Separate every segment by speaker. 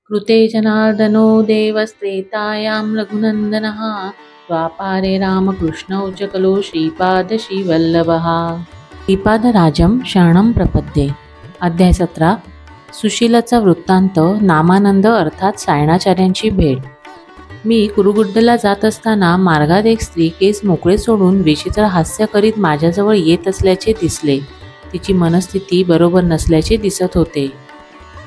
Speaker 1: कृते जनार्दनो देवस्त्रेतायां रघुनन्दनः द्वापारे रामकृष्णौ च कलो श्रीपादश्रीवल्लभः। श्रीपादराजं शरणं प्रपद्ये। अध्याय 17। सुशीलाचा वृत्तांत। नामानंद अर्थात सायणाचार्यांची भेट। मी कुरुगुड्डला जात असताना मार्गात एक स्त्री केस मोकळे सोडून विचित्र हास्य करीत माझ्याजवळ येत असल्याचे दिसले। तिची मनस्थिती बरोबर नसल्याचे दिसत होते।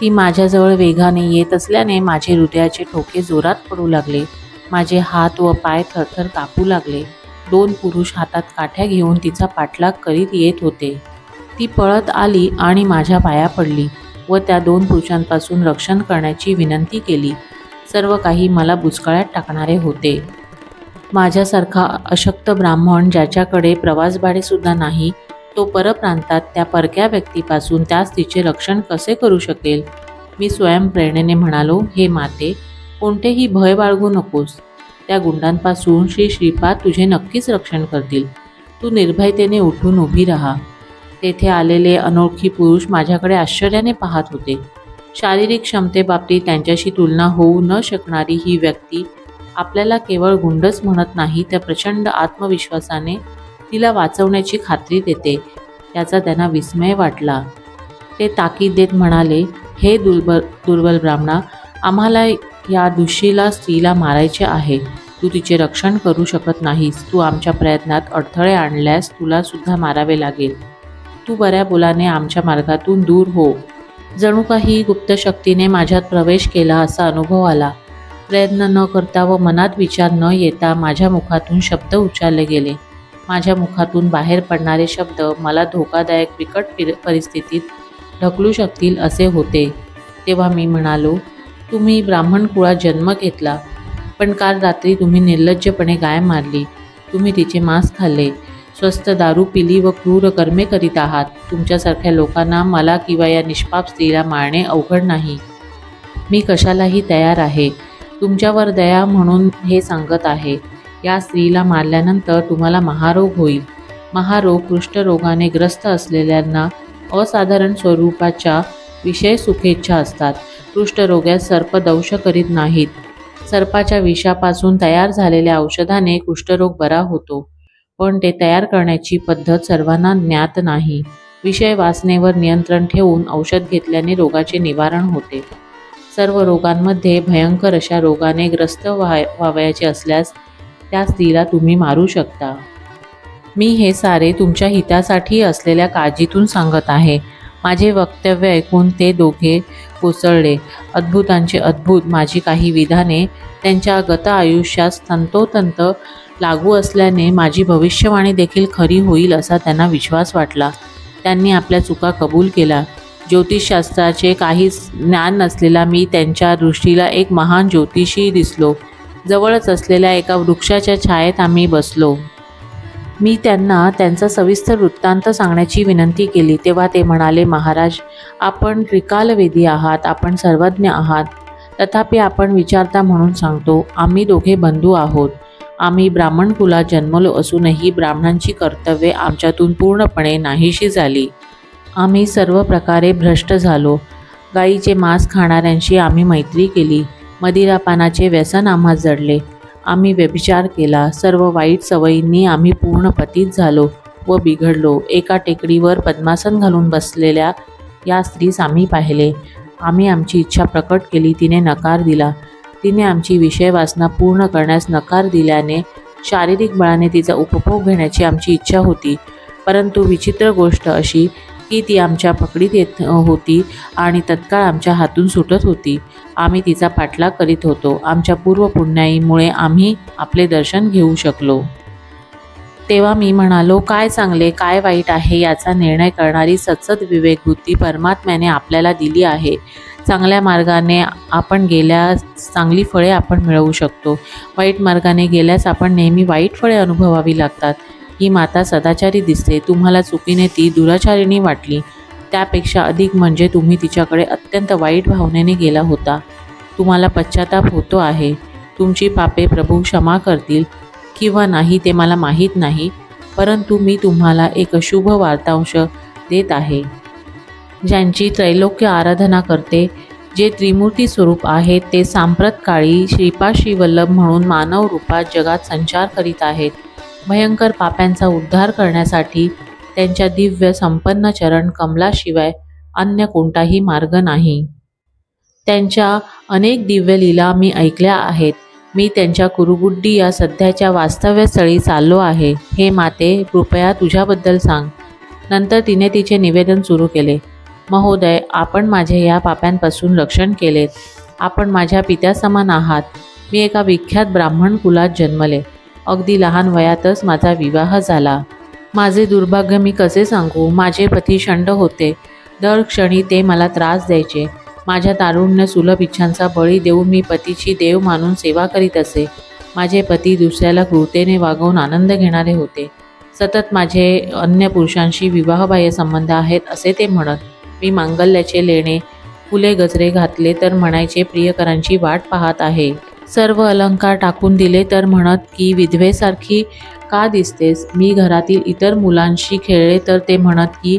Speaker 1: ती माझ्याजवळ वेगाने येत असल्याने माझे हृदयाचे ठोके जोरात पडू लागले। माझे हात व पाय थरथर कापू लागले। 2 पुरुष हातात काठ्या घेऊन तिचा पाठलाग करीत येत होते। ती पळत आली आणि माझ्या पाया पडली व त्या 2 पुरुषांपासून रक्षण करण्याची विनंती केली। सर्व काही मला बुचकळ्यात टाकणारे होते। माझ्यासारखा अशक्त ब्राह्मण ज्याच्याकडे प्रवासभाडेसुद्धा नाही, तो परप्रांतात त्या परक्या व्यक्तीपासून त्या स्त्रीचे रक्षण कसे करू शकेल? मी स्वयंप्रेरणेने म्हणालो, हे माते, कोणतेही भय बाळगू नकोस। त्या गुंडांपासून श्रीपाद तुझे नक्कीच रक्षण करतील। तू निर्भयतेने उठून उभी राहा। तेथे आलेले अनोळखी पुरुष माझ्याकडे आश्चर्याने पाहत होते। शारीरिक क्षमतेबाबतीत त्यांच्याशी तुलना होऊ न शकणारी ही व्यक्ती आपल्याला केवळ गुंडच म्हणत नाही, तर प्रचंड आत्मविश्वासाने तिला वाचवण्याची खात्री देते, याचा त्यांना विस्मय वाटला। ते ताकीद देत म्हणाले, हे दुर्बल ब्राह्मणा, आम्हाला या दुःशीला स्त्रीला मारायचे आहे। तू तिचे रक्षण करू शकत नाहीस। तू आमच्या प्रयत्नात अडथळे आणल्यास तुला सुद्धा मारावे लागेल। तू बऱ्या बोलाने आमच्या मार्गातून दूर हो। जणू काही गुप्त शक्तीने माझ्यात प्रवेश केला असा अनुभव आला। प्रयत्न न करता व मनात विचार न येता माझ्या मुखातून शब्द उच्चारले गेले। माझ्या मुखातून बाहेर पडणारे शब्द मला धोकादायक बिकट परिस्थितीत ढकलू शकतील असे होते। तेव्हा मी म्हणालो, तुम्ही ब्राह्मण कुळात जन्म घेतला, पण काल रात्री तुम्ही निर्लज्जपणे गाय मारली। तुम्ही तिचे मांस खाल्ले, स्वस्त दारू पिली व क्रूर कर्मे करीत आहात। तुमच्यासारख्या लोकांना मला किंवा या निष्पाप स्त्रीला मारणे अवघड नाही। मी कशालाही तयार आहे। तुमच्यावर दया म्हणून हे सांगत आहे। या स्त्रीला मारल्यानंतर तुम्हाला महारोग होईल। महारोग कुष्ठरोगाने ग्रस्त असलेल्यांना असाधारण स्वरूपाच्या विषय सुखेच्छा असतात। कुष्ठरोग्यात सर्प दंश करीत नाहीत। सर्पाच्या विषापासून तयार झालेल्या औषधाने कुष्ठरोग बरा होतो, पण ते तयार करण्याची पद्धत सर्वांना ज्ञात नाही। विषय वासनेवर नियंत्रण ठेवून औषध घेतल्याने रोगाचे निवारण होते। सर्व रोगांमध्ये भयंकर अशा रोगाने ग्रस्त व्हावयाचे असल्यास त्या स्त्रीला तुम्ही मारू शकता। मी हे सारे तुमच्या हितासाठी असलेल्या काळजीतून सांगत आहे। माझे वक्तव्य ऐकून ते दोघे कोसळले। अद्भुतांचे अद्भुत माझी काही विधाने त्यांच्या गत आयुष्यात तंतोतंत लागू असल्याने माझी भविष्यवाणी देखील खरी होईल असा त्यांना विश्वास वाटला। त्यांनी आपल्या चुका कबूल केला। ज्योतिषशास्त्राचे काहीच ज्ञान नसलेला मी त्यांच्या दृष्टीला एक महान ज्योतिषी दिसलो। जवळच असलेल्या एका वृक्षाच्या छायेत आम्ही बसलो। मी त्यांना त्यांचा सविस्तर वृत्तांत सांगण्याची विनंती केली। तेव्हा ते म्हणाले, महाराज, आपण त्रिकालवेदी आहात, आपण सर्वज्ञ आहात, तथापि आपण विचारता म्हणून सांगतो, आम्ही दोघे बंधू आहोत। आम्ही ब्राह्मण कुलात जन्मलो असूनही ब्राह्मणांची कर्तव्ये आमच्यातून पूर्णपणे नाहीशी झाली। आम्ही सर्व प्रकारे भ्रष्ट झालो। गायीचे मांस खाणाऱ्यांशी आम्ही मैत्री केली। मदिरापानाचे व्यसन आम्हास जडले। आम्ही व्यभिचार केला। सर्व वाईट सवयींनी आम्ही पूर्ण पतित झालो व बिघडलो। एका टेकडीवर पद्मासन घालून बसलेल्या या स्त्रीस आम्ही पाहिले। आम्ही आमची इच्छा प्रकट केली, तिने नकार दिला। तिने आमची विषयवासना पूर्ण करण्यास नकार दिल्याने शारीरिक बळाने तिचा उपभोग घेण्याची आमची इच्छा होती, परंतु विचित्र गोष्ट अशी की ती आमच्या पकडीत येत होती आणि तत्काळ आमच्या हातून सुटत होती। आम्ही तिचा पाठलाग करीत होतो। आमच्या पूर्व पुण्याईमुळे आम्ही आपले दर्शन घेऊ शकलो। तेव्हा मी म्हणालो, काय चांगले काय वाईट आहे याचा निर्णय करणारी सत्सद विवेक बुद्धी परमात्म्याने आपल्याला दिली आहे। चांगल्या मार्गाने आपण गेल्यास चांगली फळे आपण मिळवू शकतो। वाईट मार्गाने गेल्यास आपण नेहमी वाईट फळे अनुभवावी लागतात। ही माता सदाचारी दिसते। तुम्हाला चुकीने ती दुराचारिणी वाटली, त्यापेक्षा अधिक म्हणजे तुम्ही तिच्याकडे अत्यंत वाईट भावनेने गेला होता। तुम्हाला पश्चाताप होतो आहे। तुमची पापे प्रभू क्षमा करतील किंवा नाही ते मला माहीत नाही, परंतु मी तुम्हाला एक शुभ वार्तांश देत आहे। ज्यांची त्रैलोक्य आराधना करते जे त्रिमूर्ती स्वरूप आहेत ते सांप्रत काळी श्रीपाद श्रीवल्लभ म्हणून मानव रूपात जगात संचार करीत आहेत. भयंकर पाप्यांचा उद्धार करण्यासाठी त्यांच्या दिव्य संपन्न चरण कमलाशिवाय अन्य कोणताही मार्ग नाही. त्यांच्या अनेक दिव्य लीला मी ऐकल्या आहेत. मी त्यांच्या कुरुगुड्डी या सध्याच्या वास्तव्यस्थळी चाललो आहे. हे माते, कृपया तुझ्याबद्दल सांग. नंतर तिने तिचे निवेदन सुरू केले. महोदय, आपण माझे या पाप्यांपासून रक्षण केलेत. आपण माझ्या पित्यासमान आहात. मी एका विख्यात ब्राह्मण कुलात जन्मले. अगदी लहान वयातच माझा विवाह झाला. माझे दुर्भाग्य मी कसे सांगू. माझे पती षंड होते. दर क्षणी ते मला त्रास द्यायचे. माझ्या तारुण्य सुलभ इच्छांचा बळी देऊन मी पतीची देव मानून सेवा करीत असे. माझे पती दुसऱ्याला क्रूरतेने वागवून आनंद घेणारे होते. सतत माझे अन्य पुरुषांशी विवाहबाह्य संबंध आहेत असे ते म्हणत. मी मांगल्याचे लेणे, फुले गजरे घातले तर म्हणायचे प्रियकरांची वाट पाहत आहे. सर्व अलंकार टाकून दिले तर म्हणत की विधवेसारखी का दिसतेस. मी घरातील इतर मुलांशी खेळले तर ते म्हणत की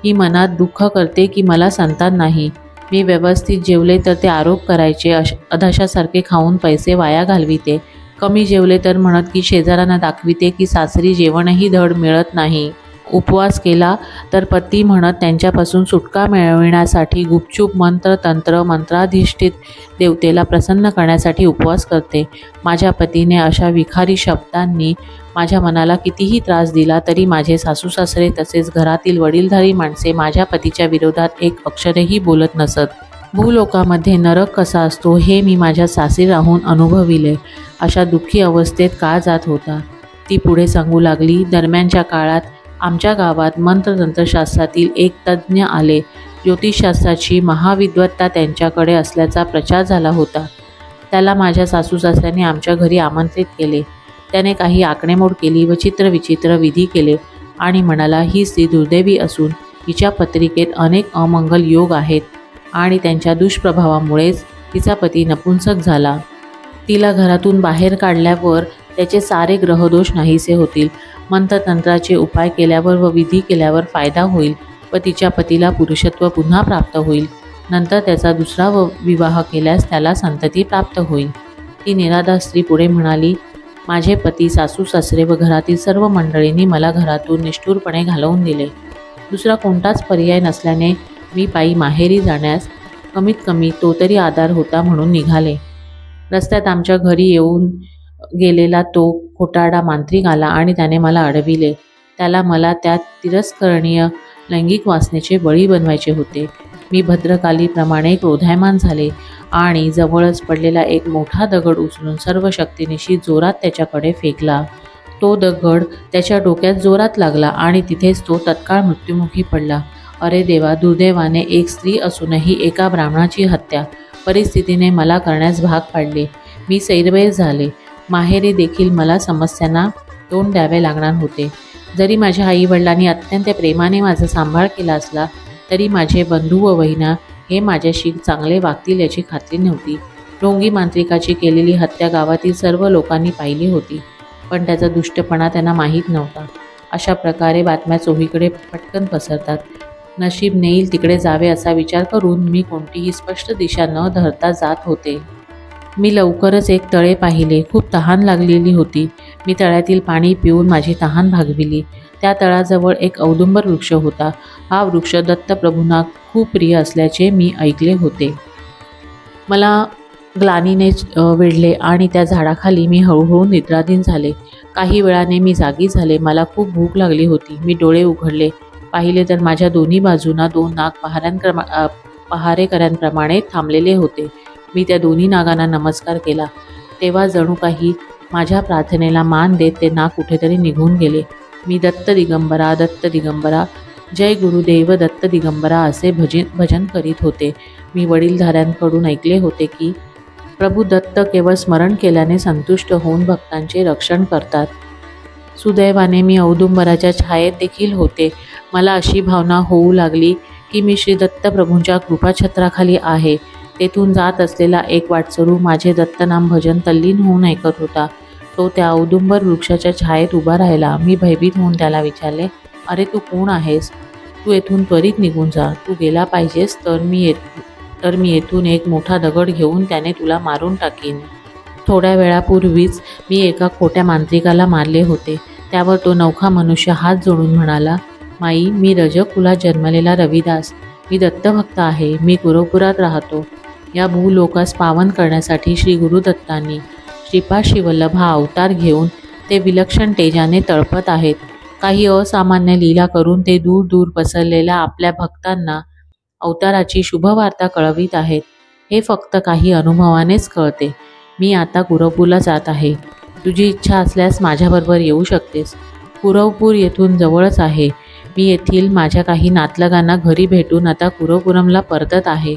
Speaker 1: ही मनात दुःख करते की मला संतान नाही. मी व्यवस्थित जेवले तर ते आरोप करायचे अधाशासारखे खाऊन पैसे वाया घालविते. कमी जेवले तर म्हणत की शेजाऱ्यांना दाखविते की सासरी जेवणही धड मिळत नाही. उपवास केला तर पती म्हणत त्यांच्यापासून सुटका मिळविण्यासाठी गुपचूप मंत्राधिष्ठित देवतेला प्रसन्न करण्यासाठी उपवास करते. माझ्या पतीने अशा विखारी शब्दांनी माझ्या मनाला कितीही त्रास दिला तरी माझे सासू सासरे तसेच घरातील वडीलधारी माणसे माझ्या पतीच्या विरोधात एक अक्षरही बोलत नसत. भूलोकामध्ये नरक कसा असतो हे मी माझ्या सासरी राहून अनुभविले. अशा दुःखी अवस्थेत काळ जात होता. ती पुढे सांगू लागली. दरम्यानच्या काळात आमच्या गावात मंत्रतंत्रशास्त्रातील एक तज्ज्ञ आले. ज्योतिषशास्त्राची महाविद्वत्ता त्यांच्याकडे असल्याचा प्रचार झाला होता. त्याला माझ्या सासू सासऱ्यांनी आमच्या घरी आमंत्रित केले. त्याने काही आकडेमोड केली व चित्रविचित्र विधी केले आणि म्हणाला, ही स्त्री दुर्दैवी असून हिच्या पत्रिकेत अनेक अमंगल योग आहेत आणि त्यांच्या दुष्प्रभावामुळेच तिचा पती नपुंसक झाला. तिला घरातून बाहेर काढल्यावर त्याचे सारे ग्रहदोष नाहीसे होतील. मंत्रतंत्राचे उपाय केल्यावर व विधी केल्यावर फायदा होईल व तिच्या पतीला पुरुषत्व पुन्हा प्राप्त होईल. नंतर त्याचा दुसरा विवाह केल्यास त्याला संतती प्राप्त होईल. ती निराधार स्त्री पुढे म्हणाली, माझे पती, सासू सासरे व घरातील सर्व मंडळींनी मला घरातून निष्ठुरपणे घालवून दिले. दुसरा कोणताच पर्याय नसल्याने मी पायी माहेरी जाण्यास कमीत कमी तो तरी आधार होता म्हणून निघाले. रस्त्यात आमच्या घरी येऊन गेलेला तो खोटारडा मांत्रिक आला आणि त्याने मला अडविले. त्याला मला त्या तिरस्करणीय लैंगिक वासनेचे बळी बनवायचे होते. मी भद्रकालीप्रमाणे क्रोधायमान झाले आणि जवळच पडलेला एक मोठा दगड उचलून सर्व शक्तीनिशी जोरात त्याच्याकडे फेकला. तो दगड त्याच्या डोक्यात जोरात लागला आणि तिथेच तो तत्काळ मृत्युमुखी पडला. अरे देवा, दुर्दैवाने एक स्त्री असूनही एका ब्राह्मणाची हत्या परिस्थितीने मला करण्यास भाग पाडले. मी सैरवैर झाले. माहेरी देखील मला समस्यांना तोंड द्यावे लागणार होते. जरी माझ्या आईवडिलांनी अत्यंत प्रेमाने माझा सांभाळ केला असला तरी माझे बंधू व वहिना हे माझ्याशी चांगले वागतील याची खात्री नव्हती. ढोंगी मांत्रिकाची केलेली हत्या गावातील सर्व लोकांनी पाहिली होती, पण त्याचा दुष्टपणा त्यांना माहीत नव्हता. अशा प्रकारे बातम्या चोहीकडे पटकन पसरतात. नशीब नेईल तिकडे जावे असा विचार करून मी कोणतीही स्पष्ट दिशा न धरता जात होते. मी लवकरच एक तळे पाहिले. खूप तहान लागलेली होती. मी तळ्यातील पाणी पिऊन माझी तहान भागविली. त्या तळाजवळ एक औदुंबर वृक्ष होता. हा वृक्ष दत्तप्रभूंना खूप प्रिय असल्याचे मी ऐकले होते. मला ग्लानीने वेढले आणि त्या झाडाखाली मी हळूहळू निद्राधीन झाले. काही वेळाने मी जागी झाले. मला खूप भूक लागली होती. मी डोळे उघडले. पाहिले तर माझ्या दोन्ही बाजूंना दोन नाग पहारेकऱ्यांप्रमाणे थांबलेले होते. मी त्या दोन्ही नागांना नमस्कार केला. तेव्हा जणू काही माझ्या प्रार्थनेला मान देत ते नाग कुठेतरी निघून गेले. मी दत्त दिगंबरा, दत्त दिगंबरा, जय गुरुदेव दत्त दिगंबरा असे भजन करीत होते. मी वडीलधाऱ्यांकडून ऐकले होते की प्रभू दत्त केवळ स्मरण केल्याने संतुष्ट होऊन भक्तांचे रक्षण करतात. सुदैवाने मी औदुंबराच्या छायेत देखील होते. मला अशी भावना होऊ लागली की मी श्री दत्तप्रभूंच्या कृपाछत्राखाली आहे. तेथून जात असलेला एक वाटसरू माझे दत्तनाम भजन तल्लीन होऊन ऐकत होता. तो त्या औदुंबर वृक्षाच्या छायेत उभा राहिला. मी भयभीत होऊन त्याला विचारले, अरे तू कोण आहेस? तू येथून त्वरित निघून जा. तू गेला पाहिजेस तर मी तर मी येथून एक मोठा दगड घेऊन त्याने तुला मारून टाकीन. थोड्या वेळापूर्वीच मी एका खोट्या मांत्रिकाला मारले होते. त्यावर तो नवखा मनुष्य हात जोडून म्हणाला, माई, मी रजकुलात जन्मलेला रविदास. मी दत्तभक्त आहे. मी गुरुपुरात राहतो. या भूलोकास पावन करण्यासाठी श्री गुरुदत्तांनी श्रीपाद श्रीवल्लभ हा अवतार घेऊन ते विलक्षण तेजाने तळपत आहेत. काही असामान्य लीला करून ते दूर दूर पसरलेल्या आपल्या भक्तांना अवताराची शुभवार्ता कळवित आहेत. हे फक्त काही अनुभवानेच कळते. मी आता कुरवपूरला जात आहे. तुझी इच्छा असल्यास माझ्याबरोबर येऊ शकतेस. कुरवपूर येथून जवळच आहे. मी येथील माझ्या काही नातलगांना घरी भेटून आता कुरवपुरमला परतत आहे.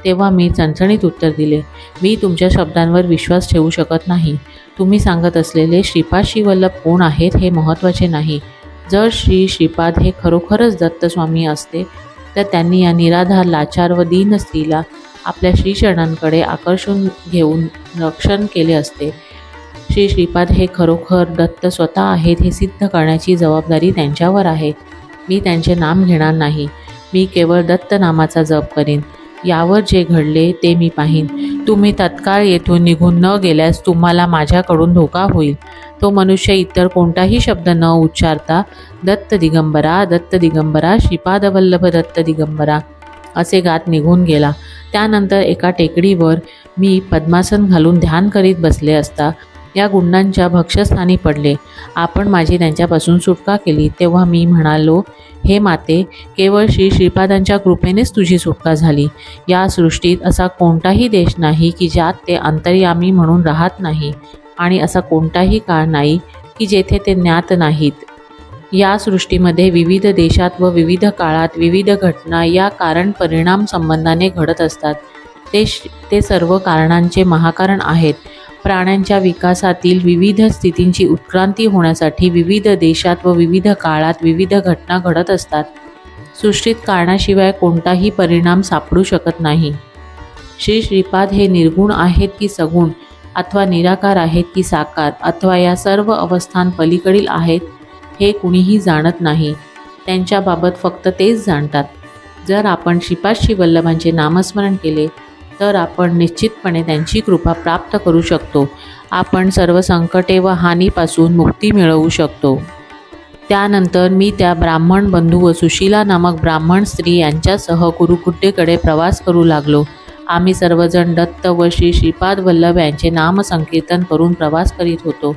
Speaker 1: तेव्हा मी चणचणीत उत्तर दिले, मी तुमच्या शब्दांवर विश्वास ठेवू शकत नाही. तुम्ही सांगत असलेले श्रीपाद श्रीवल्लभ कोण आहेत हे महत्त्वाचे नाही. जर श्रीपाद हे खरोखरच दत्तस्वामी असते तर त्यांनी या निराधार, लाचार व दीन स्त्रीला आपल्या श्रीचरणांकडे आकर्षून घेऊन रक्षण केले असते. श्रीपाद हे खरोखर दत्त स्वतः आहेत हे सिद्ध करण्याची जबाबदारी त्यांच्यावर आहे. मी त्यांचे नाम घेणार नाही. मी केवळ दत्त नामाचा जप करीन. यावर जे घडले ते मी पाहीन. तुम्ही तत्काळ येथून निघून न गेल्यास तुम्हाला माझ्याकडून धोका होईल. तो मनुष्य इतर कोणताही शब्द न उच्चारता दत्त दिगंबरा, दत्त दिगंबरा, श्रीपादवल्लभ दत्त दिगंबरा असे गात निघून गेला. त्यानंतर एका टेकडीवर मी पद्मासन घालून ध्यान करीत बसले असता या गुंडांच्या भक्षस्थानी पडले. आपण माझी त्यांच्यापासून सुटका केली. तेव्हा मी म्हणालो, हे माते, केवळ श्रीपादांच्या कृपेनेच तुझी सुटका झाली. या सृष्टीत असा कोणताही देश नाही की ज्यात ते अंतर्यामी म्हणून राहत नाही, आणि असा कोणताही काळ नाही की जेथे ते ज्ञात नाहीत. या सृष्टीमध्ये विविध देशात व विविध काळात विविध घटना या कारण परिणाम संबंधाने घडत असतात. ते सर्व कारणांचे महाकारण आहेत. प्राण्यांच्या विकासातील विविध स्थितींची उत्क्रांती होण्यासाठी विविध देशात व विविध काळात विविध घटना घडत असतात. सृष्टीत कारणाशिवाय कोणताही परिणाम सापडू शकत नाही. श्रीपाद हे निर्गुण आहेत की सगुण, अथवा निराकार आहेत की साकार, अथवा या सर्व अवस्थां पलीकडील आहेत हे कुणीही जाणत नाही. त्यांच्याबाबत फक्त तेच जाणतात. जर आपण श्रीपाद श्रीवल्लभांचे नामस्मरण केले तर आपण निश्चितपणे त्यांची कृपा प्राप्त करू शकतो. आपण सर्व संकटे व हानीपासून मुक्ती मिळवू शकतो. त्यानंतर मी त्या ब्राह्मण बंधू व सुशीला नामक ब्राह्मण स्त्री यांच्यासह कुरुकुड्डेकडे प्रवास करू लागलो. आम्ही सर्वजण दत्त व श्रीपाद वल्लभ यांचे नामसंकीर्तन करून प्रवास करीत होतो.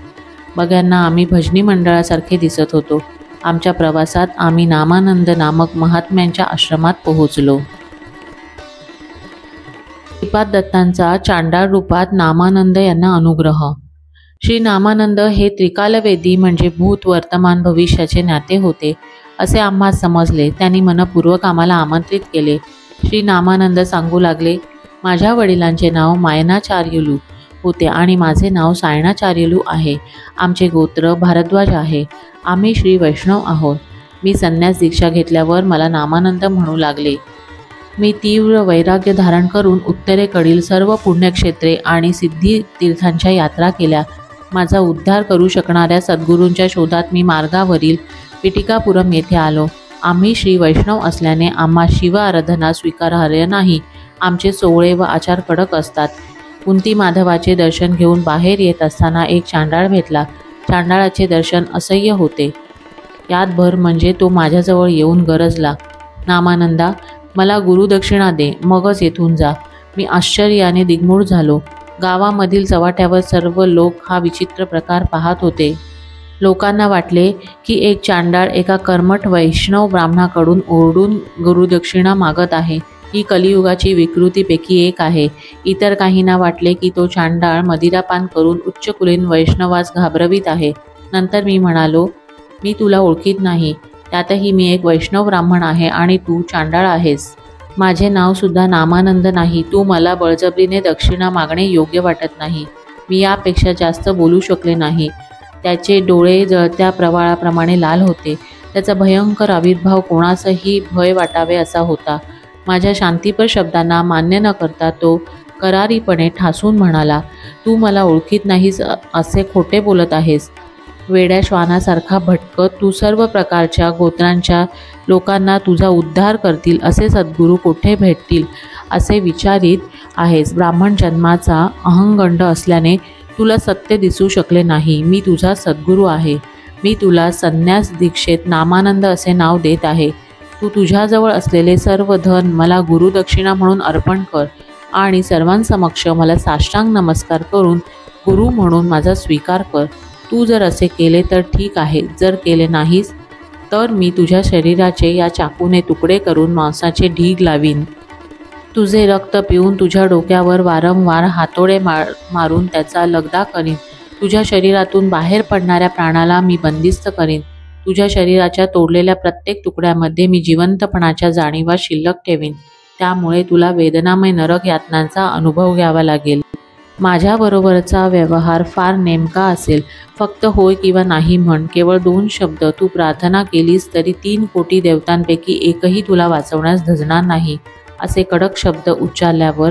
Speaker 1: बघ्यांना आम्ही भजनी मंडळासारखे दिसत होतो. आमच्या प्रवासात आम्ही नामानंद नामक महात्म्यांच्या आश्रमात पोहोचलो. श्रीपाद दत्तांचा चांडाळ रूपात नामानंद यांना अनुग्रह. श्री नामानंद हे त्रिकालवेदी म्हणजे भूत, वर्तमान, भविष्याचे ज्ञाते होते असे आम्हा समजले. त्यांनी मनपूर्वक आम्हाला आमंत्रित केले. श्री नामानंद सांगू लागले, माझ्या वडिलांचे नाव मायनाचार्युलू होते आणि माझे नाव सायणाचार्युलू आहे. आमचे गोत्र भारद्वाज आहे. आम्ही श्री वैष्णव आहोत. मी संन्यास दीक्षा घेतल्यावर मला नामानंद म्हणू लागले. मी तीव्र वैराग्य धारण करून उत्तरेकडील सर्व पुण्यक्षेत्रे आणि सिद्धी तीर्थांच्या यात्रा केल्या. माझा उद्धार करू शकणाऱ्या सद्गुरूंच्या शोधात मी मार्गावरील पिटिकापुरम येथे आलो. आम्ही श्री वैष्णव असल्याने आम्हा शिव आराधना स्वीकारार्ह नाही. आमचे सोवळे व आचार कडक असतात. कुंती माधवाचे दर्शन घेऊन बाहेर येत असताना एक चांडाळ भेटला. चांडाळाचे दर्शन असह्य होते. यात भर म्हणजे तो माझ्याजवळ येऊन गरजला, नामानंदा, मला गुरुदक्षिणा दे, मगच येथून जा. मी आश्चर्याने दिग्मूढ झालो. गावामधील चव्हाट्यावर सर्व लोक हा विचित्र प्रकार पाहत होते. लोकांना वाटले की एक चांडाळ एका कर्मठ वैष्णव ब्राह्मणाकडून ओरडून गुरुदक्षिणा मागत आहे. ही कलियुगाची विकृतीपैकी एक आहे. इतर काहींना वाटले की तो चांडाळ मदिरापान करून उच्चकुलीन वैष्णवास घाबरवीत आहे. नंतर मी म्हणालो, मी तुला ओळखीत नाही. त्यातही मी एक वैष्णव ब्राह्मण आहे आणि तू चांडाळ आहेस. माझे नावसुद्धा नामानंद नाही. तू मला बळजबरीने दक्षिणा मागणे योग्य वाटत नाही. मी यापेक्षा जास्त बोलू शकले नाही. त्याचे डोळे जळत्या प्रवाळाप्रमाणे लाल होते. त्याचा भयंकर आविर्भाव कोणासही भय वाटावे असा होता. माझ्या शांतीपर शब्दांना मान्य न करता तो करारीपणे ठासून म्हणाला, तू मला ओळखीत नाहीस असे खोटे बोलत आहेस. वेड्या श्वानासारखा भटकत तू सर्व प्रकारच्या गोत्रांच्या लोकांना तुझा उद्धार करतील असे सद्गुरू कोठे भेटतील. असे विचारित आहेस. ब्राह्मण जन्माचा अहंगंड असल्याने तुला सत्य दिसू शकले नाही. मी तुझा सद्गुरू आहे. मी तुला संन्यास दीक्षेत नामानंद असे नाव देत आहे. तू तुझ्याजवळ असलेले सर्व धन मला गुरुदक्षिणा म्हणून अर्पण कर आणि सर्वांसमक्ष मला साष्टांग नमस्कार करून गुरु म्हणून माझा स्वीकार कर. तू जर असे केले तर ठीक आहे, जर केले नाहीस तर मी तुझ्या शरीराचे या चाकूने तुकडे करून मांसाचे ढीग लावीन. तुझे रक्त पिऊन तुझ्या डोक्यावर वारंवार हातोडे मारून त्याचा लगदा करीन. तुझ्या शरीरातून बाहेर पडणाऱ्या प्राणाला मी बंदिस्त करीन. तुझ्या शरीराच्या तोडलेल्या प्रत्येक तुकड्यामध्ये मी जिवंतपणाच्या जाणीवा शिल्लक ठेवीन. त्यामुळे तुला वेदनामय नरक यातनांचा अनुभव घ्यावा लागेल. माझ्याबरोबरचा व्यवहार फार नेमका असेल. फक्त होय किंवा नाही म्हण. केवळ 2 शब्द तू प्रार्थना केलीस तरी 3 कोटी देवतांपैकी एकही तुला वाचवण्यास धजणार नाही. असे कडक शब्द उच्चारल्यावर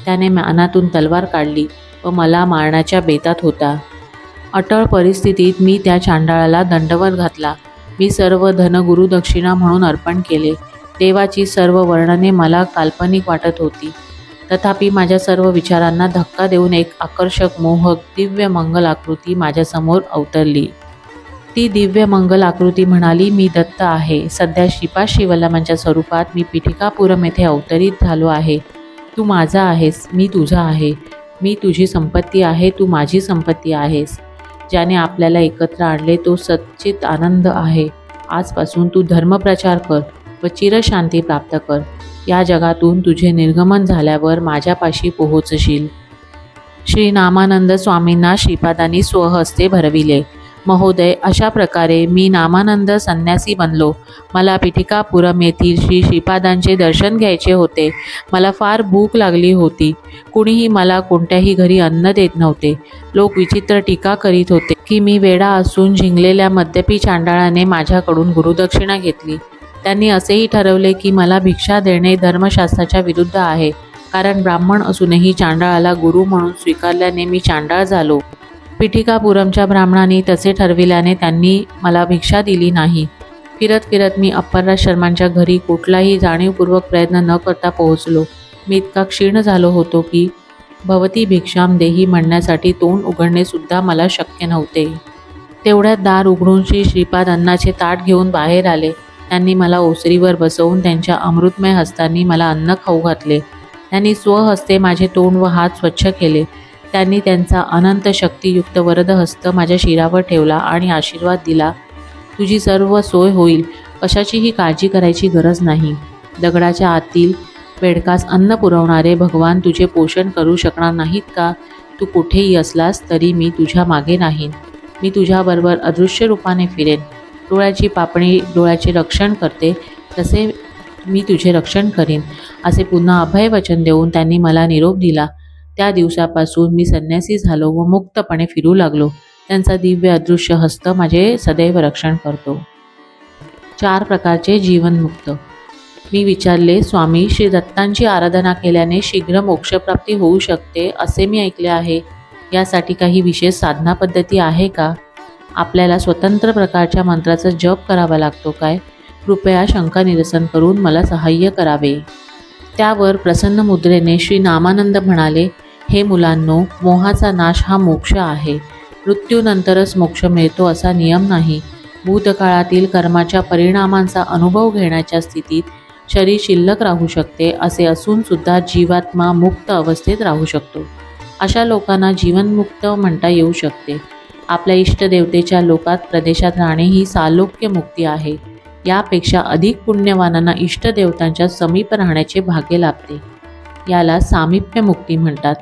Speaker 1: त्याने म्यानातून तलवार काढली व मला मारण्याच्या बेतात होता. अटळ परिस्थितीत मी त्या चांडाळाला दंडवत घातला. मी सर्व धन गुरुदक्षिणा म्हणून अर्पण केले. देवाची सर्व वर्णने मला काल्पनिक वाटत होती. तथापि माझ्या सर्व विचारांना धक्का देऊन एक आकर्षक मोहक दिव्य मंगल आकृती माझ्यासमोर अवतरली. ती दिव्य मंगल आकृती म्हणाली, मी दत्त आहे. सध्या श्रीपाद श्रीवल्लभांच्या स्वरूपात मी पिठिकापुरम येथे अवतरित झालो आहे. तू माझा आहेस, मी तुझा आहे. मी तुझी संपत्ती आहे, तू माझी संपत्ती आहेस. ज्याने आपल्याला एकत्र आणले तो सच्चित आनंद आहे. आजपासून तू धर्मप्रचार कर व चिरशांती प्राप्त कर. या जगातून तुझे निर्गमन झाल्यावर माझ्यापाशी पोहोचशील. श्री नामानंद स्वामींना श्रीपादांनी स्वहस्ते भरविले. महोदय, अशा प्रकारे मी नामानंद संन्यासी बनलो. मला पिठिकापुरम येथील श्री श्रीपादांचे दर्शन घ्यायचे होते. मला फार भूक लागली होती. कुणीही मला कोणत्याही घरी अन्न देत नव्हते. लोक विचित्र टीका करीत होते की मी वेडा असून झिंगलेल्या मद्यपी चांडाळाने माझ्याकडून गुरुदक्षिणा घेतली. त्यांनी असेही ठरवले की मला भिक्षा देणे धर्मशास्त्राच्या विरुद्ध आहे, कारण ब्राह्मण असूनही चांडाळाला गुरु म्हणून स्वीकारल्याने मी चांडाळ झालो. पिठिकापुरमच्या ब्राह्मणांनी तसे ठरविल्याने त्यांनी मला भिक्षा दिली नाही. फिरत फिरत मी अप्पलराज शर्मांच्या घरी कुठलाही जाणीवपूर्वक प्रयत्न न करता पोहोचलो. मी इतका क्षीण झालो होतो की भवती भिक्षाम देही म्हणण्यासाठी तोंड उघडणे सुद्धा मला शक्य नव्हते. तेवढ्यात दार उघडून श्री श्रीपाद अन्नाचे ताट घेऊन बाहेर आले. त्यांनी मला ओसरीवर बसवून त्यांच्या अमृतमय हस्तांनी मला अन्न खाऊ घातले. त्यांनी स्वहस्ते माझे तोंड व हात स्वच्छ केले. त्यांनी त्यांचा अनंत शक्तियुक्त वरद हस्त माझ्या शिरावर ठेवला आणि आशीर्वाद दिला, तुझी सर्व सोय होईल. कशाचीही काळजी करायची गरज नाही. दगडाच्या आतील बेडकास अन्न पुरवणारे भगवान तुझे पोषण करू शकणार नाहीत का? तू कुठेही असलास तरी मी तुझ्या मागे राहीन. मी तुझ्याबरोबर अदृश्य रूपाने फिरेन. डोळ्याची पापणी डोळ्याचे रक्षण करते तसे मी तुझे रक्षण करीन. असे पुन्हा अभयवचन देऊन त्यांनी मला निरोप दिला. त्या दिवसापासून मी संन्यासी झालो व मुक्तपणे फिरू लागलो. त्यांचा दिव्य अदृश्य हस्त माझे सदैव रक्षण करतो. 4 प्रकारचे जीवनमुक्त. मी विचारले, स्वामी, श्री दत्तांची आराधना केल्याने शीघ्र मोक्षप्राप्ती होऊ शकते असे मी ऐकले आहे. यासाठी काही विशेष साधना पद्धती आहे का? आपल्याला स्वतंत्र प्रकारच्या मंत्राचा जप करावा लागतो काय? कृपया शंका निरसन करून मला सहाय्य करावे. त्यावर प्रसन्न मुद्रेने श्री नामानंद म्हणाले, हे मुलांनो, मोहाचा नाश हा मोक्ष आहे. मृत्यूनंतरच मोक्ष मिळतो असा नियम नाही. भूतकाळातील कर्माच्या परिणामांचा अनुभव घेण्याच्या स्थितीत शरीर शिल्लक राहू शकते. असे असून सुद्धा जीवात्मा मुक्त अवस्थेत राहू शकतो. अशा लोकांना जीवनमुक्त म्हणता येऊ शकते. आपल्या इष्टदेवतेच्या लोकात प्रदेशात राहणे ही सालोक्य मुक्ती आहे. यापेक्षा अधिक पुण्यवानांना इष्टदेवतांच्या समीप राहण्याचे भाग्य लाभते. याला सामिप्य मुक्ती म्हणतात.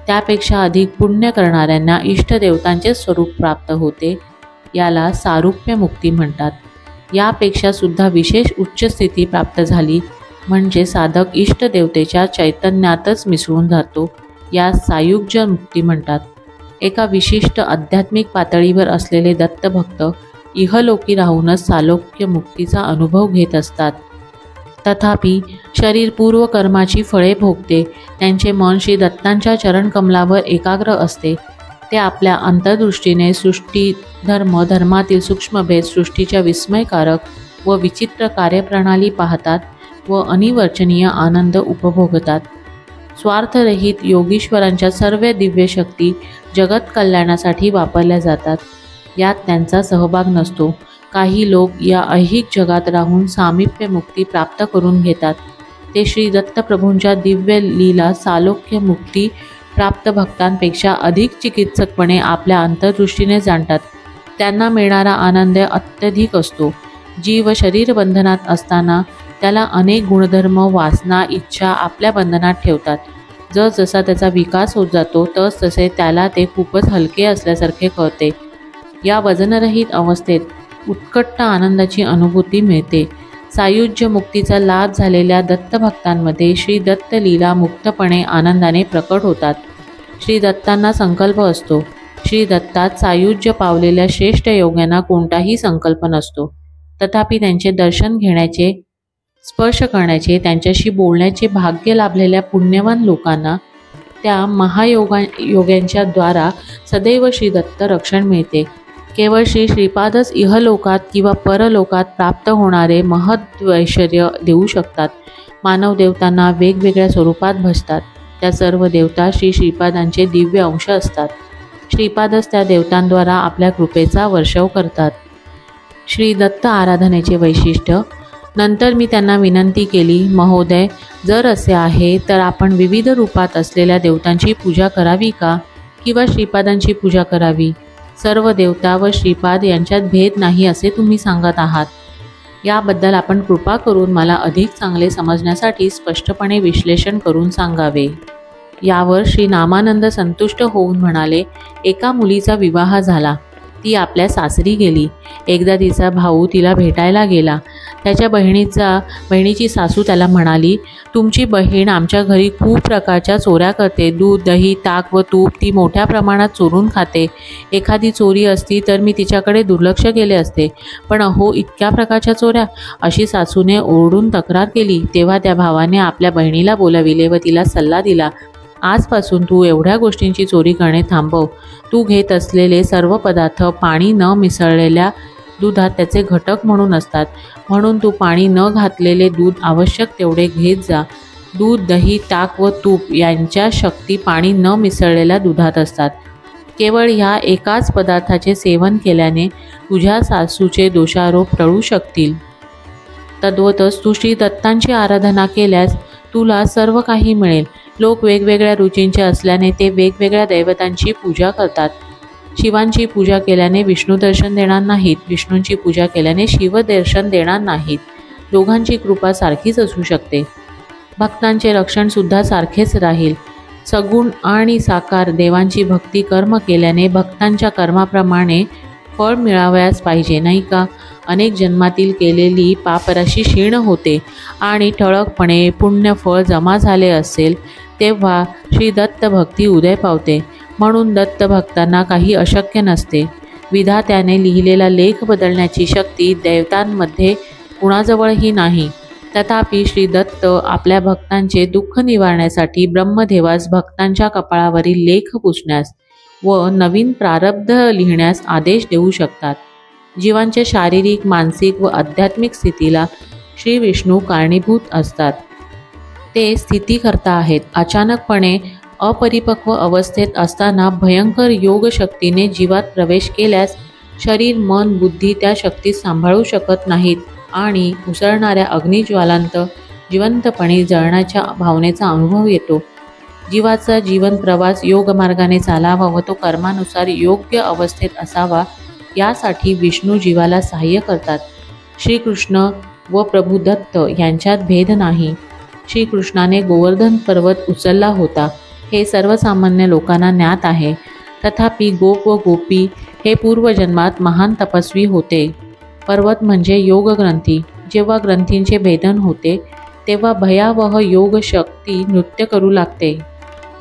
Speaker 1: त्यापेक्षा अधिक पुण्य करणाऱ्यांना इष्टदेवतांचे स्वरूप प्राप्त होते. याला सारूप्य मुक्ती म्हणतात. यापेक्षा सुद्धा विशेष उच्च स्थिती प्राप्त झाली म्हणजे साधक इष्टदेवतेच्या चैतन्यातच मिसळून जातो. या सायुज्य मुक्ती म्हणतात. एका विशिष्ट आध्यात्मिक पातळीवर असलेले दत्तभक्त इहलोकी राहूनच सालोक्य मुक्तीचा अनुभव घेत असतात. तथापि शरीर पूर्वकर्माची फळे भोगते. त्यांचे मन श्री दत्तांच्या चरणकमलावर एकाग्र असते. ते आपल्या अंतर्दृष्टीने सृष्टी धर्मातील सूक्ष्मभेद, सृष्टीच्या विस्मयकारक व विचित्र कार्यप्रणाली पाहतात. व अनिवर्चनीय आनंद उपभोगतात. स्वार्थरहित योगीश्वरांच्या सर्व दिव्य शक्ती जगत कल्याणासाठी वापरल्या जातात. यात त्यांचा सहभाग नसतो. काही लोक या ऐहिक जगात राहून सामिप्य मुक्ती प्राप्त करून घेतात. ते श्री दत्तप्रभूंच्या दिव्य लीला सालोक्य मुक्ती प्राप्त भक्तांपेक्षा अधिक चिकित्सकपणे आपल्या अंतर्दृष्टीने जाणतात. त्यांना मिळणारा आनंद अत्यधिक असतो. जीव शरीर बंधनात असताना त्याला अनेक गुणधर्म, वासना, इच्छा आपल्या बंधनात ठेवतात. जसजसा त्याचा विकास होत जातो तसतसे त्याला ते खूपच हलके असल्यासारखे कळते. या वजनरहित अवस्थेत उत्कट आनंदाची अनुभूती मिळते. सायुज्य मुक्तीचा लाभ झालेल्या दत्तभक्तांमध्ये श्री दत्त लीला मुक्तपणे आनंदाने प्रकट होतात. श्री दत्तांना संकल्प असतो. श्री दत्तात सायुज्य पावलेल्या श्रेष्ठ योग्यांना कोणताही संकल्प नसतो. तथापि त्यांचे दर्शन घेण्याचे, स्पर्श करण्याचे, त्यांच्याशी बोलण्याचे भाग्य लाभलेल्या पुण्यवान लोकांना त्या योग्यांच्या द्वारा सदैव श्री दत्त रक्षण मिळते. केवळ श्री श्रीपादच इहलोकात किंवा परलोकात प्राप्त होणारे महद्ऐश्वर्य देऊ शकतात. मानव देवतांना वेगवेगळ्या स्वरूपात भजतात. त्या सर्व देवता श्री श्रीपादांचे दिव्य अंश असतात. श्रीपादच त्या देवतांद्वारा आपल्या कृपेचा वर्षाव करतात. श्री दत्त आराधनेचे वैशिष्ट्य. नंतर मी त्यांना विनंती केली, महोदय, जर असे आहे तर आपण विविध रूपात असलेल्या देवतांची पूजा करावी का, किंवा श्रीपादांची पूजा करावी? सर्व देवता व श्रीपाद यांच्यात भेद नाही असे तुम्ही सांगत आहात. याबद्दल आपण कृपा करून मला अधिक चांगले समजण्यासाठी स्पष्टपणे विश्लेषण करून सांगावे. यावर श्री नामानंद संतुष्ट होऊन म्हणाले, एका मुलीचा विवाह झाला. ती आपल्या सासरी गेली. एकदा तिचा भाऊ तिला भेटायला गेला. त्याच्या बहिणीची सासू त्याला म्हणाली, तुमची बहीण आमच्या घरी खूप प्रकारच्या चोऱ्या करते. दूध, दही, ताक व तूप ती मोठ्या प्रमाणात चोरून खाते. एखादी चोरी असती तर मी तिच्याकडे दुर्लक्ष केले असते, पण अहो इतक्या प्रकारच्या चोऱ्या, अशी सासूने ओरडून तक्रार केली. तेव्हा त्या भावाने आपल्या बहिणीला बोलाविले व तिला सल्ला दिला, आजपासून तू एवढ्या गोष्टींची चोरी करणे थांबव. तू घेत असलेले सर्व पदार्थ पाणी न मिसळलेल्या दुधात त्याचे घटक म्हणून असतात, म्हणून तू पाणी न घातलेले दूध आवश्यक तेवढे घेत जा. दूध, दही, ताक व तूप यांच्या शक्ती पाणी न मिसळलेल्या दुधात असतात. केवळ ह्या एकाच पदार्थाचे सेवन केल्याने तुझ्या सासूचे दोषारोप टळू शकतील. तद्वतच तू श्री दत्तांची आराधना केल्यास तुला सर्व काही मिळेल. लोक वेगवेगळ्या रुचींचे असल्याने ते वेगवेगळ्या दैवतांची पूजा करतात. शिवांची पूजा केल्याने विष्णू दर्शन देणार नाहीत, विष्णूंची पूजा केल्याने शिव दर्शन देणार नाहीत. दोघांची कृपा सारखीच असू शकते. भक्तांचे रक्षणसुद्धा सारखेच राहील. सगुण आणि साकार देवांची भक्ती कर्म केल्याने भक्तांच्या कर्माप्रमाणे फळ मिळावयास पाहिजे, नाही का? अनेक जन्मातील केलेली पापराशी क्षीण होते आणि ठळकपणे पुण्यफळ जमा झाले असेल तेव्हा श्री दत्त भक्ती उदय पावते. म्हणून दत्त भक्तांना काही अशक्य नसते. विधात्याने लिहिलेला लेख बदलण्याची शक्ती देवतांमध्ये कुणाजवळही नाही. तथापि श्री दत्त आपल्या भक्तांचे दुःख निवारण्यासाठी ब्रह्मदेवास भक्तांच्या कपाळावरील लेख पुसण्यास व नवीन प्रारब्ध लिहिण्यास आदेश देऊ शकतात. जीवांच्या शारीरिक, मानसिक व आध्यात्मिक स्थितीला श्री विष्णू कारणीभूत असतात. ते स्थितीकर्ता आहेत. अचानकपणे अपरिपक्व अवस्थेत असताना भयंकर योग शक्तीने जीवात प्रवेश केल्यास शरीर, मन, बुद्धी त्या शक्तीत सांभाळू शकत नाहीत आणि उसळणाऱ्या अग्निज्वालांत जिवंतपणे जळण्याच्या भावनेचा अनुभव येतो. जीवाचा जीवन प्रवास योगमार्गाने चालावा व तो कर्मानुसार योग्य अवस्थेत असावा, यासाठी विष्णू जीवाला सहाय्य करतात. श्रीकृष्ण व प्रभू दत्त यांच्यात भेद नाही. श्रीकृष्णाने गोवर्धन पर्वत उचलला होता हे सर्वसामान्य लोकांना ज्ञात आहे. तथापि गोप व गोपी हे पूर्वजन्मात महान तपस्वी होते. पर्वत म्हणजे योग ग्रंथी. जेव्हा ग्रंथींचे भेदन होते तेव्हा भयावह योग शक्ती नृत्य करू लागते.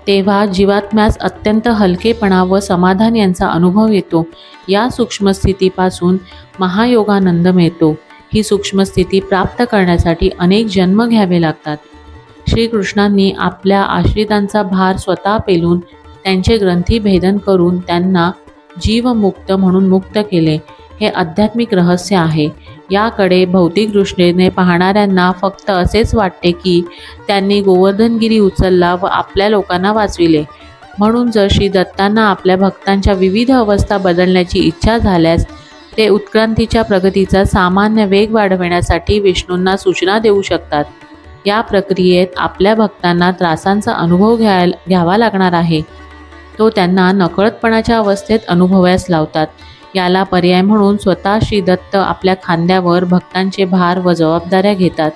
Speaker 1: तेव्हा जीवात्म्यास अत्यंत हलकेपणा व समाधान यांचा अनुभव येतो. या सूक्ष्मस्थितीपासून महायोगानंद मिळतो. ही सूक्ष्मस्थिती प्राप्त करण्यासाठी अनेक जन्म घ्यावे लागतात. श्रीकृष्णांनी आपल्या आश्रितांचा भार स्वतः पेलून त्यांचे ग्रंथी भेदन करून त्यांना जीवमुक्त म्हणून मुक्त केले. हे आध्यात्मिक रहस्य आहे. याकडे भौतिक दृष्टीने पाहणाऱ्यांना फक्त असेच वाटते की त्यांनी गोवर्धनगिरी उचलला व आपल्या लोकांना वाचविले. म्हणून जर श्री दत्तांना आपल्या भक्तांच्या विविध अवस्था बदलण्याची इच्छा झाल्यास ते उत्क्रांतीच्या प्रगतीचा सामान्य वेग वाढविण्यासाठी विष्णूंना सूचना देऊ शकतात. या प्रक्रियेत आपल्या भक्तांना त्रासांचा अनुभव घ्यावा लागणार आहे. तो त्यांना नकळतपणाच्या अवस्थेत अनुभवास लावतात. याला पर्याय म्हणून स्वतः श्री दत्त आपल्या खांद्यावर भक्तांचे भार व जबाबदाऱ्या घेतात.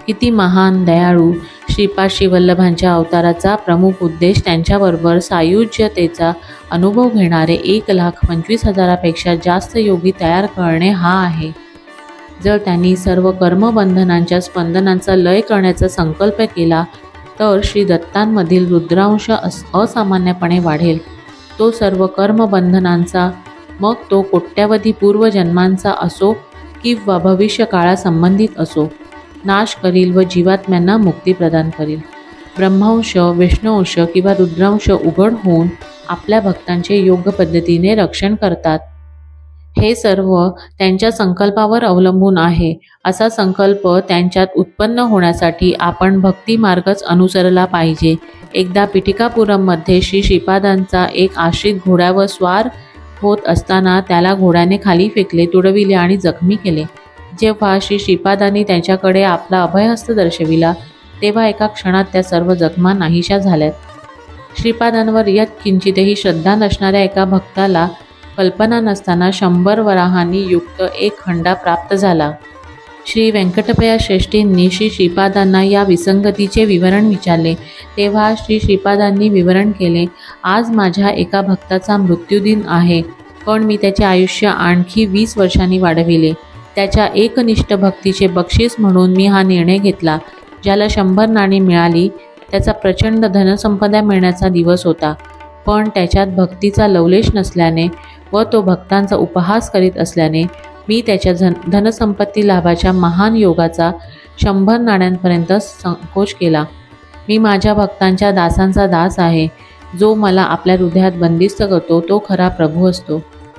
Speaker 1: किती महान दयाळू! श्रीपाद श्रीवल्लभांच्या अवताराचा प्रमुख उद्देश त्यांच्याबरोबर सायुज्यतेचा अनुभव घेणारे 1,25,000 पेक्षा जास्त योगी तयार करणे हा आहे. जर त्यांनी सर्व कर्मबंधनांच्या स्पंदनांचा लय करण्याचा संकल्प केला तर श्री दत्तांमधील रुद्रांश असामान्यपणे वाढेल. तो सर्व कर्मबंधनांचा, मग तो कोट्यावधी पूर्वजन्मांचा असो किंवा भविष्यकाळासंबंधित असो, नाश करील व जीवात्म्यांना मुक्ती प्रदान करील. ब्रह्मांश, विष्णुंश किंवा रुद्रांश उघड होऊन आपल्या भक्तांचे योग्य पद्धतीने रक्षण करतात. हे सर्व त्यांच्या संकल्पावर अवलंबून आहे. असा संकल्प त्यांच्यात उत्पन्न होण्यासाठी आपण भक्ती मार्गच अनुसरला पाहिजे. एकदा पिठिकापुरममध्ये श्री श्रीपादांचा एक आश्रित घोड्यावर स्वार होत असताना त्याला घोड्याने खाली फेकले, तुडविले आणि जखमी केले. जेव्हा श्री श्रीपादांनी त्यांच्याकडे आपला अभयहस्त दर्शविला तेव्हा एका क्षणात त्या सर्व जखमा नाहीशा झाल्यात. श्रीपादांवर यत्किंचितही श्रद्धा नसणाऱ्या एका भक्ताला कल्पना नसताना 100 वराहांनी युक्त एक खंडा प्राप्त झाला. श्री व्यंकटप्रिया श्रेष्ठींनी श्री श्रीपादांना या विसंगतीचे विवरण विचारले तेव्हा श्री श्रीपादांनी विवरण केले, आज माझ्या एका भक्ताचा मृत्यूदिन आहे, पण मी त्याचे आयुष्य आणखी 20 वर्षांनी वाढविले. त्याच्या एकनिष्ठ भक्तीचे बक्षीस म्हणून मी हा निर्णय घेतला. ज्याला 100 नाणी मिळाली त्याचा प्रचंड धनसंपदा मिळण्याचा दिवस होता, पण त्याच्यात भक्तीचा लवलेश नसल्याने व तो भक्तांचा उपहास करीत असल्याने मी त्याच्या धनसंपत्ती लाभाच्या महान योगाचा 100 नाण्यांपर्यंत संकोच केला. मी माझ्या भक्तांच्या दासांचा दास आहे. जो मला आपल्या हृदयात बंदिस्त करतो तो खरा प्रभू असतो.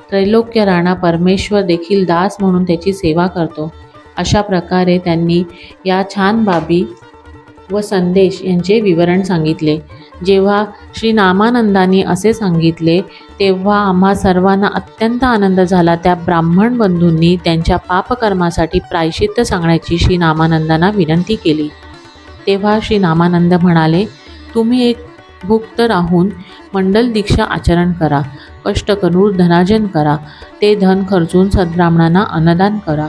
Speaker 1: त्रैलोक्य राणा परमेश्वर देखील दास म्हणून त्याची सेवा करतो. अशा प्रकारे त्यांनी या छान बाबी व संदेश यांचे विवरण सांगितले. जेव्हा श्री नामानंदांनी असे सांगितले तेव्हा आम्हा सर्वांना अत्यंत आनंद झाला. त्या ब्राह्मण बंधूंनी त्यांच्या पापकर्मासाठी प्रायश्चित्त सांगण्याची श्री नामानंदांना विनंती केली. तेव्हा श्री नामानंद म्हणाले, तुम्ही एक भुक्त राहून मंडल दीक्षा आचरण करा, कष्ट करून धनार्जन करा, ते धन खर्चून सद्ब्राह्मणांना अन्नदान करा,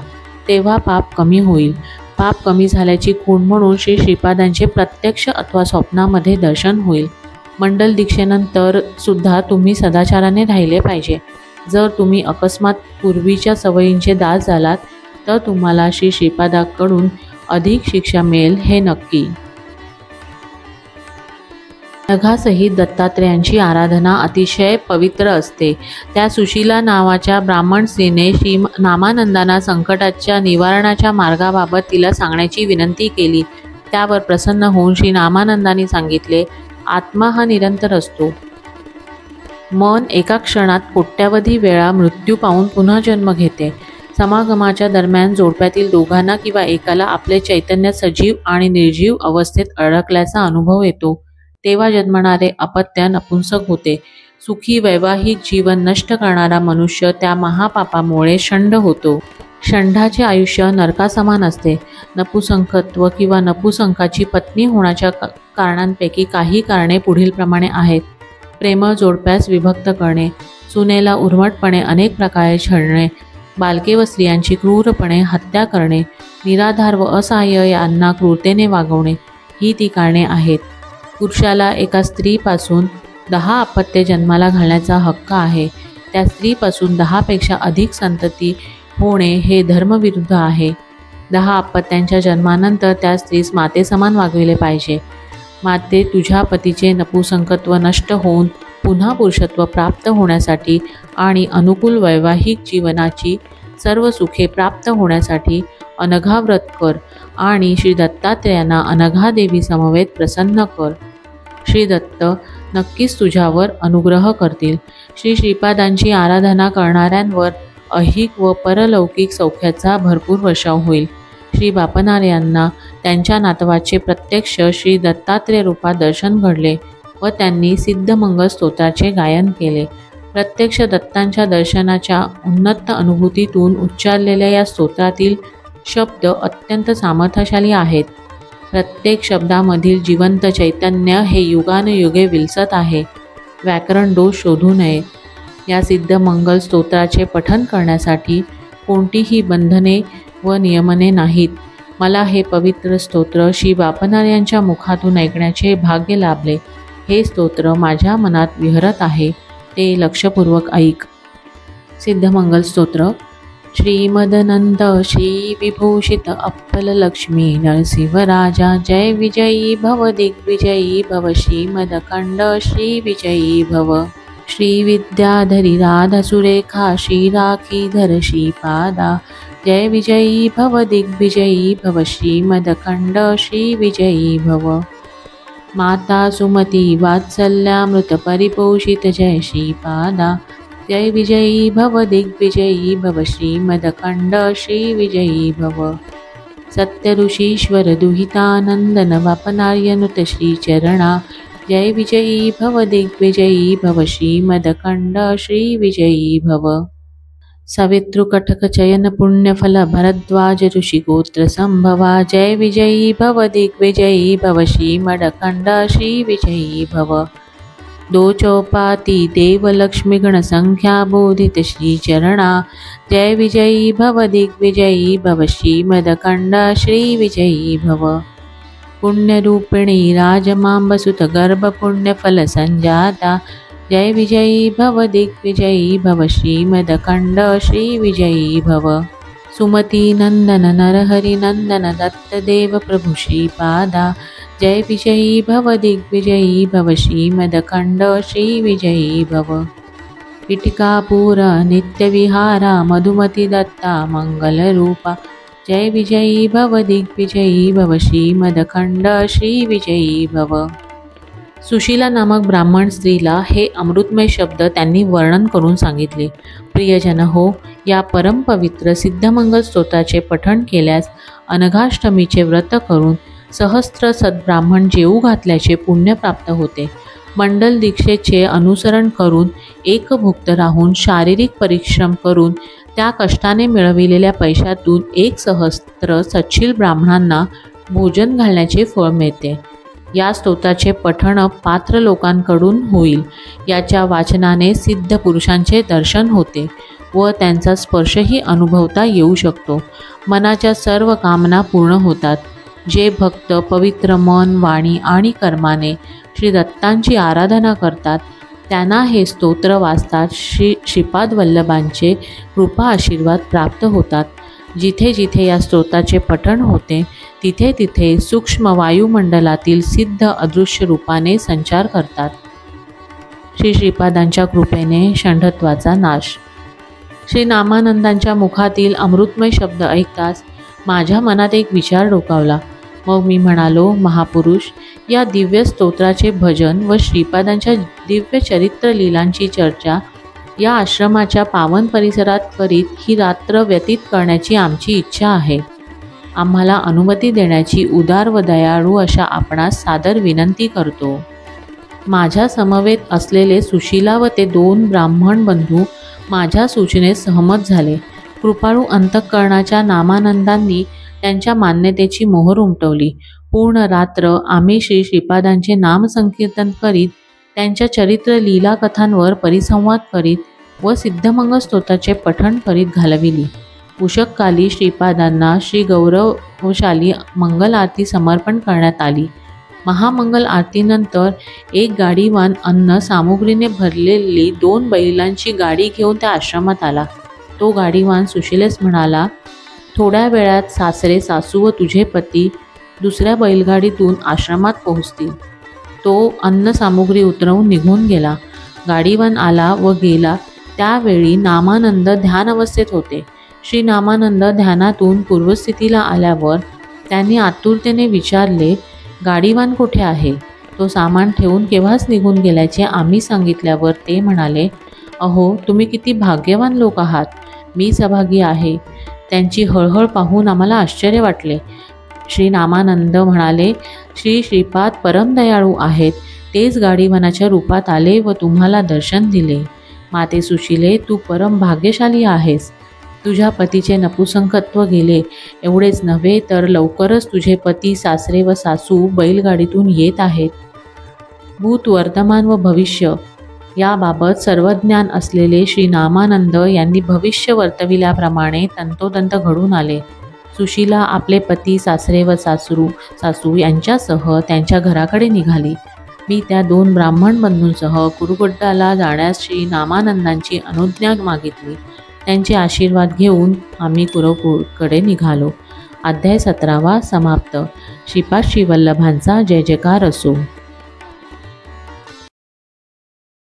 Speaker 1: तेव्हा पाप कमी होईल. पाप कमी झाल्याची खूण म्हणून श्री श्रीपादांचे प्रत्यक्ष अथवा स्वप्नामध्ये दर्शन होईल. मंडल दीक्षेनंतर सुद्धा तुम्ही सदाचाराने राहिले पाहिजे. जर तुम्ही अकस्मात पूर्वीच्या सवयींचे दास झालात तर तुम्हाला श्री श्रीपादांकडून अधिक शिक्षा मिळेल हे नक्की. नघासहित दत्तात्रेयांची आराधना अतिशय पवित्र असते. त्या सुशीला नावाच्या ब्राह्मण स्त्रीने श्री नामानंदांना संकटाच्या निवारणाच्या मार्गाबाबत तिला सांगण्याची विनंती केली. त्यावर प्रसन्न होऊन श्री नामानंदांनी सांगितले, आत्मा हा निरंतर असतो. मन एका क्षणात कोट्यावधी वेळा मृत्यू पाहून पुन्हा जन्म घेते. समागमाच्या दरम्यान जोडप्यातील दोघांना किंवा एकाला आपले चैतन्य सजीव आणि निर्जीव अवस्थेत अडकल्याचा अनुभव येतो. तेव्हा जन्मणारे अपत्य नपुंसक होते. सुखी वैवाहिक जीवन नष्ट करणारा मनुष्य त्या महापापामुळे षंड होतो. षंडाचे आयुष्य नरकासमान असते. नपुंसकत्व किंवा नपुंसकाची पत्नी होण्याच्या कारणांपैकी काही कारणे पुढीलप्रमाणे आहेत. प्रेमळ जोडप्यास विभक्त करणे, सुनेला उर्मटपणे अनेक प्रकारे छळणे, बालके व स्त्रियांची क्रूरपणे हत्या करणे, निराधार व असहाय्य यांना क्रूरतेने वागवणे ही ती कारणे आहेत. पुरुषाला एका स्त्रीपासून 10 अपत्ये जन्माला घालण्याचा हक्क आहे. त्या स्त्रीपासून 10 पेक्षा अधिक संतती होणे हे धर्मविरुद्ध आहे. 10 अपत्यांच्या जन्मानंतर त्या स्त्रीस मातेसमान वागविले पाहिजे. माते, तुझ्या पतीचे नपुंसकत्व नष्ट होऊन पुन्हा पुरुषत्व प्राप्त होण्यासाठी आणि अनुकूल वैवाहिक जीवनाची सर्व सुखे प्राप्त होण्यासाठी अनघा व्रत कर आणि श्री दत्तात्रेयांना अनघा देवी समवेत प्रसन्न कर. श्री दत्त नक्कीच तुझ्यावर अनुग्रह करतील. श्री श्रीपादांची आराधना करणाऱ्यांवर ऐहिक व परलौकिक सौख्याचा भरपूर वर्षाव होईल. श्री बापनार्यांना त्यांच्या नातवाचे प्रत्यक्ष श्री दत्तात्रेय रूपात दर्शन घडले व त्यांनी सिद्धमंगल स्तोत्राचे गायन केले. प्रत्यक्ष दत्तांच्या दर्शनाच्या उन्नत अनुभूतीतून उच्चारलेल्या या स्तोत्रातील शब्द अत्यंत सामर्थ्यशाली आहेत. प्रत्येक शब्दामधील जिवंत चैतन्य हे युगानुयुगे विलसत आहे. व्याकरण दोष शोधू नये. या सिद्धमंगल स्तोत्राचे पठण करण्यासाठी कोणतीही बंधने व नियमने नाहीत. मला हे पवित्र स्तोत्र श्री बापनार्यांच्या मुखातून ऐकण्याचे भाग्य लाभले. हे स्तोत्र माझ्या मनात विहरत आहे, ते लक्षपूर्वक ऐक. सिद्धमंगल स्तोत्र. श्रीमदनंद श्री विभूषित अप्पल लक्ष्मी नरसिंहराजा जय विजयी भव दिग्विजयी भव श्रीमदखंड श्री विजयी भव. श्री विद्याधरी राधा सुरेखा श्री राखीधर श्रीपादा जय विजयी भव दिग्विजयी भव श्रीमदखंड श्री विजयी भव. माता सुमती वात्सल्यामृत परिपोषित जय श्रीपादा जय विजयी भव दिग्विजयी भव श्रीमदखंड श्री विजयी भव. सत्य ऋषीश्वर दुहितानंदन बापनार्यनुत श्रीचरणा जय विजयी भव दिग्विजयी भव श्रीमदखंड श्री विजयी भव. सवितृकटक चयन पुण्यफल भरद्वाज ऋषि गोत्र संभवा जय विजयी भव दिग्विजयी भव श्रीमदखंड श्री विजयी भव. दो चौपाती देव लक्ष्मी गण संख्या बोधित श्रीचरणा जय विजयी भव दिग्विजयी भव श्रीमदखंड श्री विजयी भव. पुण्यरूपिणी राजमांबसुत गर्भ पुण्यफल संजाता जय विजयी भव दिग्विजयी भव श्रीमदखंड श्री विजयी भव. सुमती नंदन नरहरि नंदन दत्तदेव प्रभु श्रीपादा जय विजयी भव दिग्विजयी भव श्रीमदखंड श्री विजयी भव. पिटिकापुर नित्यविहारा मधुमती दत्ता मंगलरूपा जय विजयी भव दिग्विजयी भव श्रीमदखंड श्री विजयी भव. सुशीला नामक ब्राह्मण स्त्रीला हे अमृतमय शब्द त्यांनी वर्णन करून सांगितले. प्रियजन हो, या परमपवित्र सिद्धमंगल स्तोत्राचे पठण केल्यास अनघाष्टमीचे व्रत करून सहस्त्र सद्ब्राह्मण जेऊ घातल्याचे पुण्य प्राप्त होते. मंडल दीक्षेचे अनुसरण करून एकभुक्त राहून शारीरिक परिश्रम करून त्या कष्टाने मिळविलेल्या पैशातून 1,000 सच्शील ब्राह्मणांना भोजन घालण्याचे फळ मिळते. या स्तोत्राचे पठण पात्र लोकांकडून होईल. याच्या वाचनाने सिद्ध पुरुषांचे दर्शन होते व त्यांचा स्पर्शही अनुभवता येऊ शकतो. मनाच्या सर्व कामना पूर्ण होतात. जे भक्त पवित्र मन, वाणी आणि कर्माने श्री दत्तांची आराधना करतात त्यांना हे स्तोत्र वाचतात श्रीपाद वल्लभांचे कृपा आशीर्वाद प्राप्त होतात. जिथे जिथे या स्तोत्राचे पठण होते तिथे तिथे सूक्ष्म वायुमंडलातील सिद्ध अदृश्य रूपाने संचार करतात. श्री श्रीपादांच्या कृपेने षंढत्वाचा नाश. श्री नामानंदांच्या मुखातील अमृतमय शब्द ऐकताच माझ्या मनात एक विचार डोकावला. मग मी म्हणालो, महापुरुष, या दिव्य स्तोत्राचे भजन व श्रीपादांच्या दिव्य चरित्र लीलांची चर्चा या आश्रमाच्या पावन परिसरात करीत ही रात्र व्यतीत करण्याची आमची इच्छा आहे. आम्हाला अनुमती देण्याची उदार व दयाळू अशा आपणास सादर विनंती करतो. माझ्या समवेत असलेले सुशीला व ते 2 ब्राह्मण बंधू माझ्या सूचनेस सहमत झाले. कृपाळू अंतःकरणाच्या नामानंदांनी त्यांच्या मान्यतेची मोहर उमटवली. पूर्ण रात्र आम्ही श्री श्रीपादांचे नामसंकीर्तन करीत त्यांच्या चरित्र लीला कथांवर परिसंवाद करीत व सिद्धमंगल स्तोत्राचे पठण करीत घालविली. उषःकाली श्रीपादांना श्री गौरवशाली मंगल आरती समर्पण करण्यात आली. महामंगल आरतीनंतर एक गाडीवान अन्न सामुग्रीने भरलेली 2 बैलांची गाडी घेऊन त्या आश्रमात आला. तो गाडीवान सुशीलेस म्हणाला, थोड्या वेळात सासरे, सासू व तुझे पती दुसऱ्या बैलगाडीतून आश्रमात पोहोचतील. तो अन्न सामुग्री उतरवून निघून गेला. गाडीवान आला व गेला त्यावेळी नामानंद ध्यान अवस्थेत होते. श्री नामानंद ध्यानातून पूर्वस्थितीला आल्यावर त्यांनी आतुरतेने विचारले, गाडीवान कुठे आहे? तो सामान ठेवून केव्हाच निघून गेल्याचे आम्ही सांगितल्यावर ते म्हणाले, अहो, तुम्ही किती भाग्यवान लोक आहात. मी सहभागी आहे. त्यांची हळहळ पाहून आम्हाला आश्चर्य वाटले. श्री नामानंद म्हणाले, श्री श्रीपाद परमदयाळू आहेत. तेच गाडीवानाच्या रूपात आले व तुम्हाला दर्शन दिले. माते सुशीले, तू परम भाग्यशाली आहेस. तुझ्या पतीचे नपुसंकत्व गेले. एवढेच नव्हे तर लवकरच तुझे पती, सासरे व सासू बैलगाडीतून येत आहेत. भूत, वर्तमान व भविष्य याबाबत सर्वज्ञान असलेले श्री नामानंद यांनी भविष्य वर्तविल्याप्रमाणे तंतोतंत घडून आले. सुशीला आपले पती, सासरे व सासू यांच्यासह त्यांच्या घराकडे निघाली. मी त्या 2 ब्राह्मण बंधूंसह कुरुगुड्डाला जाण्यास श्री नामानंदांची अनुज्ञा मागितली. त्यांचे आशीर्वाद घेऊन आम्ही कुरुगुड्डाकडे निघालो. अध्याय 17 समाप्त. श्रीपाद श्रीवल्लभांचा जय जयकार असो.